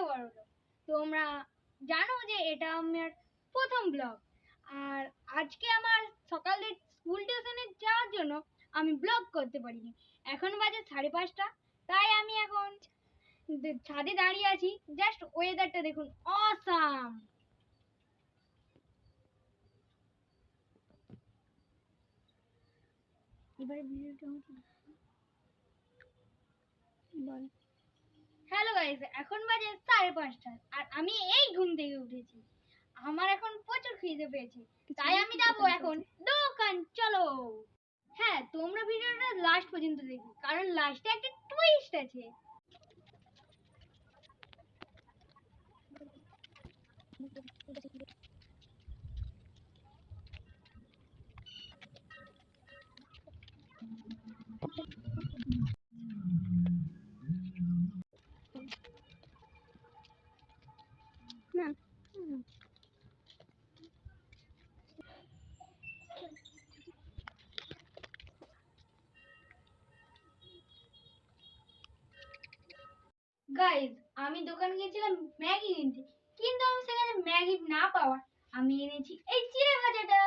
অজয় বড়লো। তোমরা জানো যে এটা আমার প্রথম ব্লগ। আর আজকে আমার সকালে স্কুল টিউশনে যাওয়ার জন্য আমি ব্লগ করতে পারিনি। এখন বাজে 5:30, তাই আমি এখন ছাদে দাঁড়িয়ে আছি। জাস্ট ওয়েদারটা দেখুন, অসাম। এবারে ভিডিওটা বল। হ্যালো গাইস, এখন বাজে 5:30 আর আমি এই ঘুম থেকে উঠেছি। আমার এখন প্রচুর খিদে পেয়েছে, তাই আমি যাবো এখন দোকান। চলো। হ্যাঁ, তোমরা ভিডিওটা লাস্ট পর্যন্ত দেখো, কারণ লাস্টে একটা টুইস্ট আছে। না গাইস, আমি দোকান গিয়েছিলাম ম্যাগি কিনতে, কিন্তু আমি সেখানে ম্যাগি না পাওয়ার আমি এনেছি এই চিড়ে ভাজাটা।